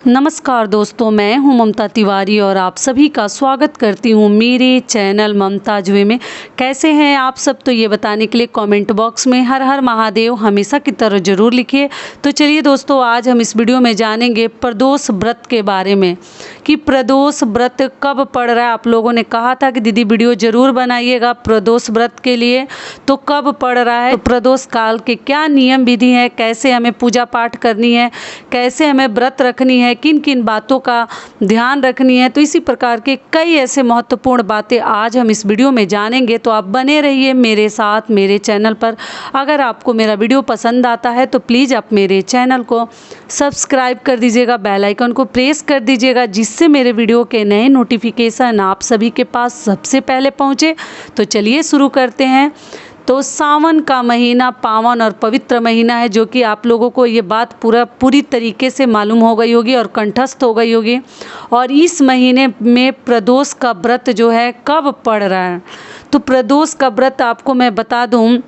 नमस्कार दोस्तों, मैं हूं ममता तिवारी और आप सभी का स्वागत करती हूं मेरे चैनल ममताज वे में। कैसे हैं आप सब, तो ये बताने के लिए कमेंट बॉक्स में हर हर महादेव हमेशा की तरह ज़रूर लिखिए। तो चलिए दोस्तों, आज हम इस वीडियो में जानेंगे प्रदोष व्रत के बारे में कि प्रदोष व्रत कब पड़ रहा है। आप लोगों ने कहा था कि दीदी वीडियो ज़रूर बनाइएगा प्रदोष व्रत के लिए, तो कब पड़ रहा है, तो प्रदोष काल के क्या नियम विधि है, कैसे हमें पूजा पाठ करनी है, कैसे हमें व्रत रखनी है, किन किन बातों का ध्यान रखनी है। तो इसी प्रकार के कई ऐसे महत्वपूर्ण बातें आज हम इस वीडियो में जानेंगे। तो आप बने रहिए मेरे साथ मेरे चैनल पर। अगर आपको मेरा वीडियो पसंद आता है तो प्लीज़ आप मेरे चैनल को सब्सक्राइब कर दीजिएगा, बेल आइकन को प्रेस कर दीजिएगा, जिससे मेरे वीडियो के नए नोटिफिकेशन आप सभी के पास सबसे पहले पहुँचे। तो चलिए शुरू करते हैं। तो सावन का महीना पावन और पवित्र महीना है, जो कि आप लोगों को ये बात पूरी तरीके से मालूम हो गई होगी और कंठस्थ हो गई होगी। और इस महीने में प्रदोष का व्रत जो है कब पड़ रहा है, तो प्रदोष का व्रत आपको मैं बता दूं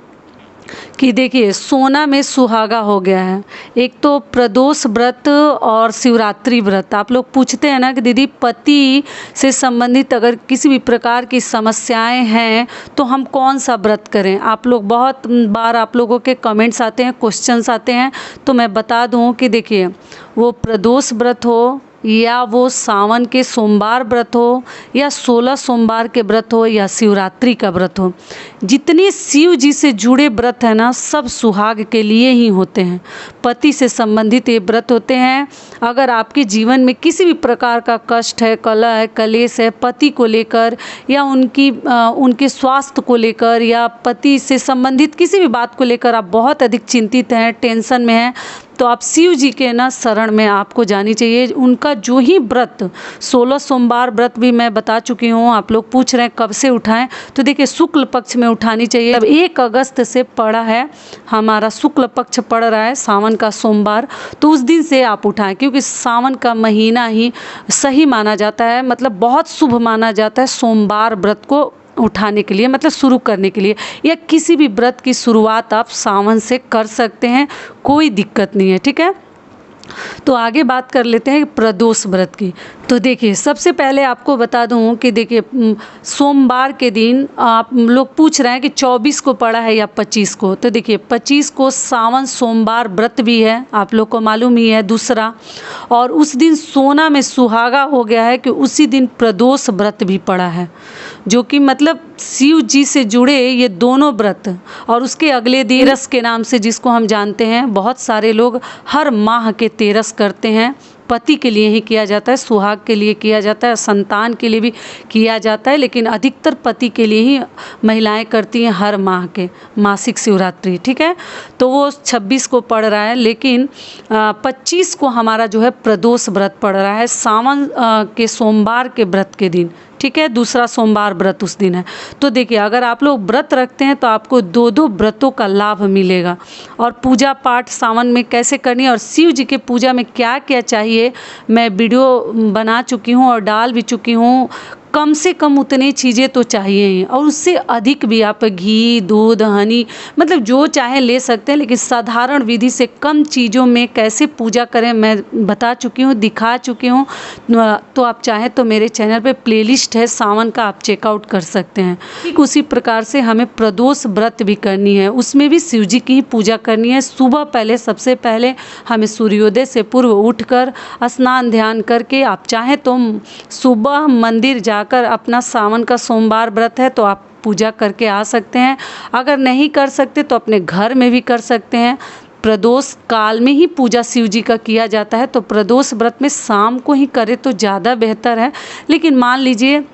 कि देखिए, सोना में सुहागा हो गया है। एक तो प्रदोष व्रत और शिवरात्रि व्रत। आप लोग पूछते हैं ना कि दीदी पति से संबंधित अगर किसी भी प्रकार की समस्याएं हैं तो हम कौन सा व्रत करें। आप लोग बहुत बार आप लोगों के कमेंट्स आते हैं, क्वेश्चंस आते हैं, तो मैं बता दूं कि देखिए, वो प्रदोष व्रत हो या वो सावन के सोमवार व्रत हो या 16 सोमवार के व्रत हो या शिवरात्रि का व्रत हो, जितने शिव जी से जुड़े व्रत है ना, सब सुहाग के लिए ही होते हैं, पति से संबंधित ये व्रत होते हैं। अगर आपके जीवन में किसी भी प्रकार का कष्ट है, कलह है, कलेश है, पति को लेकर या उनके स्वास्थ्य को लेकर या पति से संबंधित किसी भी बात को लेकर आप बहुत अधिक चिंतित हैं, टेंशन में हैं, तो आप शिव जी के ना शरण में आपको जानी चाहिए। उनका जो ही व्रत 16 सोमवार व्रत भी मैं बता चुकी हूँ। आप लोग पूछ रहे हैं कब से उठाएं, तो देखिए शुक्ल पक्ष में उठानी चाहिए। अब 1 अगस्त से पड़ा है, हमारा शुक्ल पक्ष पड़ रहा है सावन का सोमवार, तो उस दिन से आप उठाएं, क्योंकि सावन का महीना ही सही माना जाता है, मतलब बहुत शुभ माना जाता है सोमवार व्रत को उठाने के लिए, मतलब शुरू करने के लिए, या किसी भी व्रत की शुरुआत आप सावन से कर सकते हैं, कोई दिक्कत नहीं है। ठीक है, तो आगे बात कर लेते हैं प्रदोष व्रत की। तो देखिए, सबसे पहले आपको बता दूं कि देखिए, सोमवार के दिन आप लोग पूछ रहे हैं कि 24 को पड़ा है या 25 को, तो देखिए 25 को सावन सोमवार व्रत भी है, आप लोग को मालूम ही है दूसरा। और उस दिन सोना में सुहागा हो गया है कि उसी दिन प्रदोष व्रत भी पड़ा है, जो कि मतलब शिव जी से जुड़े ये दोनों व्रत। और उसके अगले दिन तेरस के नाम से, जिसको हम जानते हैं, बहुत सारे लोग हर माह के तेरस करते हैं। पति के लिए ही किया जाता है, सुहाग के लिए किया जाता है, संतान के लिए भी किया जाता है, लेकिन अधिकतर पति के लिए ही महिलाएं करती हैं हर माह के मासिक शिवरात्रि। ठीक है, तो वो 26 को पड़ रहा है, लेकिन 25 को हमारा जो है प्रदोष व्रत पड़ रहा है, सावन के सोमवार के व्रत के दिन। ठीक है, दूसरा सोमवार व्रत उस दिन है। तो देखिए, अगर आप लोग व्रत रखते हैं तो आपको 2-2 व्रतों का लाभ मिलेगा। और पूजा पाठ सावन में कैसे करनी है और शिव जी के पूजा में क्या क्या चाहिए, मैं वीडियो बना चुकी हूँ और डाल भी चुकी हूँ। कम से कम उतनी चीज़ें तो चाहिए ही, और उससे अधिक भी आप घी, दूध, हनी, मतलब जो चाहे ले सकते हैं, लेकिन साधारण विधि से कम चीज़ों में कैसे पूजा करें मैं बता चुकी हूँ, दिखा चुकी हूँ। तो आप चाहें तो मेरे चैनल पे प्लेलिस्ट है सावन का, आप चेकआउट कर सकते हैं। ठीक उसी प्रकार से हमें प्रदोष व्रत भी करनी है, उसमें भी शिव जी की ही पूजा करनी है। सुबह पहले, सबसे पहले हमें सूर्योदय से पूर्व उठकर स्नान ध्यान करके, आप चाहें तो सुबह मंदिर जाकर अपना सावन का सोमवार व्रत है तो आप पूजा करके आ सकते हैं। अगर नहीं कर सकते तो अपने घर में भी कर सकते हैं। प्रदोष काल में ही पूजा शिव जी का किया जाता है, तो प्रदोष व्रत में शाम को ही करें तो ज़्यादा बेहतर है। लेकिन मान लीजिए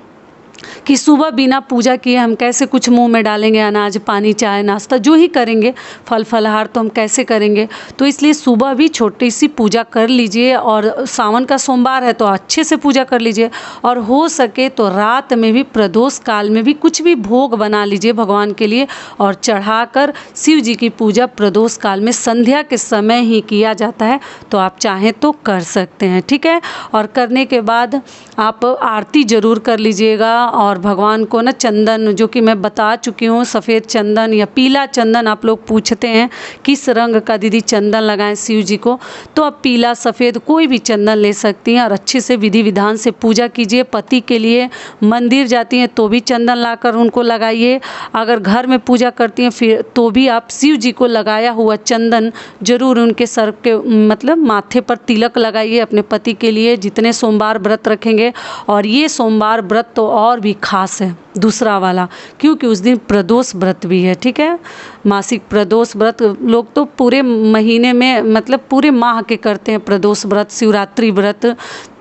कि सुबह बिना पूजा किए हम कैसे कुछ मुंह में डालेंगे, अनाज पानी चाय नाश्ता जो ही करेंगे, फल फलहार तो हम कैसे करेंगे, तो इसलिए सुबह भी छोटी सी पूजा कर लीजिए। और सावन का सोमवार है तो अच्छे से पूजा कर लीजिए, और हो सके तो रात में भी प्रदोष काल में भी कुछ भी भोग बना लीजिए भगवान के लिए और चढ़ाकर शिव जी की पूजा प्रदोष काल में संध्या के समय ही किया जाता है, तो आप चाहें तो कर सकते हैं। ठीक है, और करने के बाद आप आरती ज़रूर कर लीजिएगा और भगवान को ना चंदन, जो कि मैं बता चुकी हूँ, सफ़ेद चंदन या पीला चंदन। आप लोग पूछते हैं किस रंग का दीदी चंदन लगाएं शिव जी को, तो आप पीला सफ़ेद कोई भी चंदन ले सकती हैं और अच्छे से विधि विधान से पूजा कीजिए। पति के लिए मंदिर जाती हैं तो भी चंदन लाकर उनको लगाइए। अगर घर में पूजा करती हैं फिर तो भी आप शिव जी को लगाया हुआ चंदन जरूर उनके सर के मतलब माथे पर तिलक लगाइए अपने पति के लिए, जितने सोमवार व्रत रखेंगे। और ये सोमवार व्रत तो और भी खास है दूसरा वाला, क्योंकि उस दिन प्रदोष व्रत भी है। ठीक है, मासिक प्रदोष व्रत लोग तो पूरे महीने में मतलब पूरे माह के करते हैं प्रदोष व्रत, शिवरात्रि व्रत।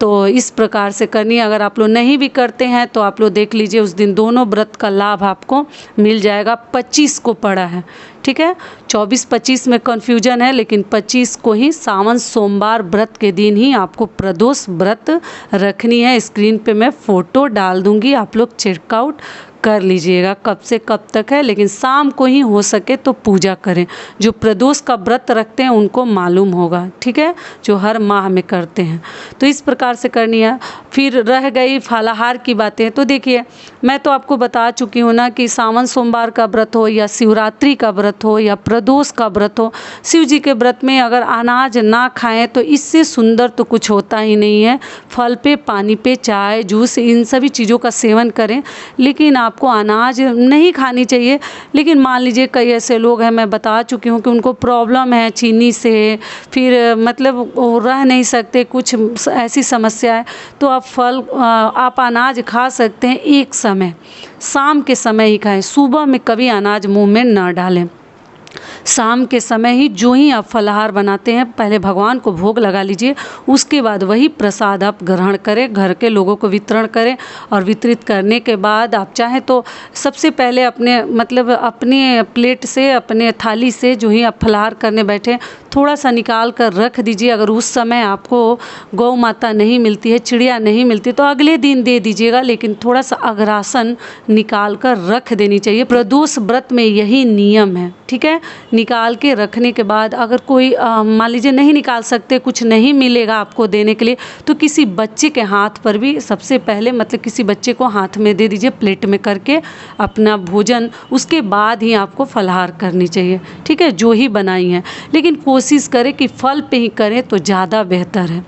तो इस प्रकार से करनी है। अगर आप लोग नहीं भी करते हैं तो आप लोग देख लीजिए, उस दिन दोनों व्रत का लाभ आपको मिल जाएगा। 25 को पड़ा है, ठीक है, 24-25 में कन्फ्यूजन है, लेकिन 25 को ही सावन सोमवार व्रत के दिन ही आपको प्रदोष व्रत रखनी है। स्क्रीन पे मैं फ़ोटो डाल दूंगी, आप लोग चेकआउट कर लीजिएगा कब से कब तक है, लेकिन शाम को ही हो सके तो पूजा करें। जो प्रदोष का व्रत रखते हैं उनको मालूम होगा, ठीक है, जो हर माह में करते हैं। तो इस प्रकार से करनी है। फिर रह गई फलाहार की बातें, तो देखिए मैं तो आपको बता चुकी हूँ ना कि सावन सोमवार का व्रत हो या शिवरात्रि का व्रत हो या प्रदोष का व्रत हो, शिव जी के व्रत में अगर अनाज ना खाएं तो इससे सुंदर तो कुछ होता ही नहीं है। फल पे, पानी पे, चाय, जूस, इन सभी चीज़ों का सेवन करें, लेकिन आपको अनाज नहीं खानी चाहिए। लेकिन मान लीजिए कई ऐसे लोग हैं, मैं बता चुकी हूँ कि उनको प्रॉब्लम है चीनी से, फिर मतलब वो रह नहीं सकते, कुछ ऐसी समस्या है, तो आप अनाज खा सकते हैं एक समय, शाम के समय ही खाएं। सुबह में कभी अनाज मुंह में ना डालें। शाम के समय ही जो ही आप फलाहार बनाते हैं पहले भगवान को भोग लगा लीजिए, उसके बाद वही प्रसाद आप ग्रहण करें, घर के लोगों को वितरण करें। और वितरित करने के बाद आप चाहें तो सबसे पहले अपने प्लेट से, अपने थाली से जो ही आप फलाहार करने बैठे थोड़ा सा निकाल कर रख दीजिए। अगर उस समय आपको गौ माता नहीं मिलती है, चिड़िया नहीं मिलती, तो अगले दिन दे दीजिएगा, लेकिन थोड़ा सा अग्रासन निकाल कर रख देनी चाहिए। प्रदोष व्रत में यही नियम है, ठीक है। निकाल के रखने के बाद अगर कोई मान लीजिए नहीं निकाल सकते, कुछ नहीं मिलेगा आपको देने के लिए, तो किसी बच्चे के हाथ पर भी सबसे पहले किसी बच्चे को हाथ में दे दीजिए प्लेट में करके अपना भोजन, उसके बाद ही आपको फलाहार करनी चाहिए, ठीक है, जो ही बनाई है। लेकिन कोशिश करें कि फल पे ही करें तो ज़्यादा बेहतर है।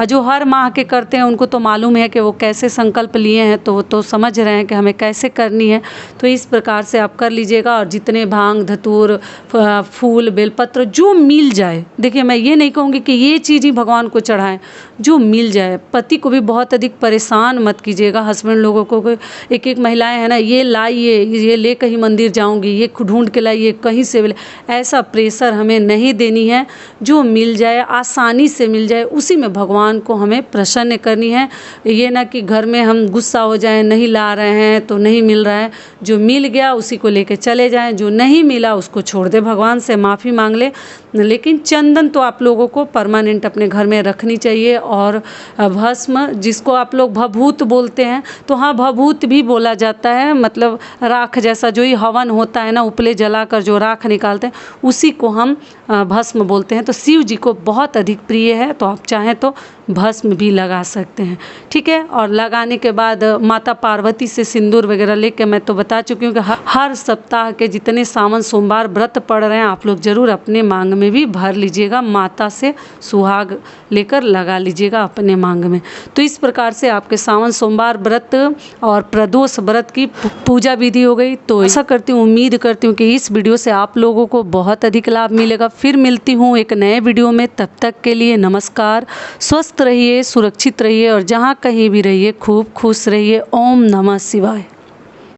और जो हर माह के करते हैं उनको तो मालूम है कि वो कैसे संकल्प लिए हैं, तो वो तो समझ रहे हैं कि हमें कैसे करनी है। तो इस प्रकार से आप कर लीजिएगा। और जितने भांग, धतूर, फूल, बेलपत्र जो मिल जाए, देखिए मैं ये नहीं कहूँगी कि ये चीज़ ही भगवान को चढ़ाएं, जो मिल जाए। पति को भी बहुत अधिक परेशान मत कीजिएगा, हस्बैंड लोगों को। एक महिलाएं हैं ना, ये लाइए, ये ले कहीं मंदिर जाऊंगी, ये ढूंढ के लाइए, कहीं से ऐसा प्रेशर हमें नहीं देनी है। जो मिल जाए, आसानी से मिल जाए, उसी में भगवान को हमें प्रसन्न करनी है। ये ना कि घर में हम गुस्सा हो जाएं, नहीं ला रहे हैं तो नहीं मिल रहा है। जो मिल गया उसी को लेके चले जाएं, जो नहीं मिला उसको छोड़ दे, भगवान से माफ़ी मांग ले। लेकिन चंदन तो आप लोगों को परमानेंट अपने घर में रखनी चाहिए। और भस्म, जिसको आप लोग भभूत बोलते हैं, तो हाँ भभूत भी बोला जाता है, मतलब राख जैसा, जो ही हवन होता है ना, उपले जलाकर जो राख निकालते हैं उसी को हम भस्म बोलते हैं। तो शिव जी को बहुत अधिक प्रिय है, तो आप चाहें तो भस्म भी लगा सकते हैं, ठीक है। और लगाने के बाद माता पार्वती से सिंदूर वगैरह लेके, मैं तो बता चुकी हूँ कि हर सप्ताह के जितने सावन सोमवार व्रत पड़ रहे हैं आप लोग ज़रूर अपने मांग में भी भर लीजिएगा, माता से सुहाग लेकर लगा लीजिएगा अपने मांग में। तो इस प्रकार से आपके सावन सोमवार व्रत और प्रदोष व्रत की पूजा विधि हो गई। तो ऐसा करती हूँ, उम्मीद करती हूँ कि इस वीडियो से आप लोगों को बहुत अधिक लाभ मिलेगा। फिर मिलती हूँ एक नए वीडियो में, तब तक के लिए नमस्कार। स्वस्थ रहिए, सुरक्षित रहिए और जहाँ कहीं भी रहिए खूब खुश रहिए। ओम नमः शिवाय।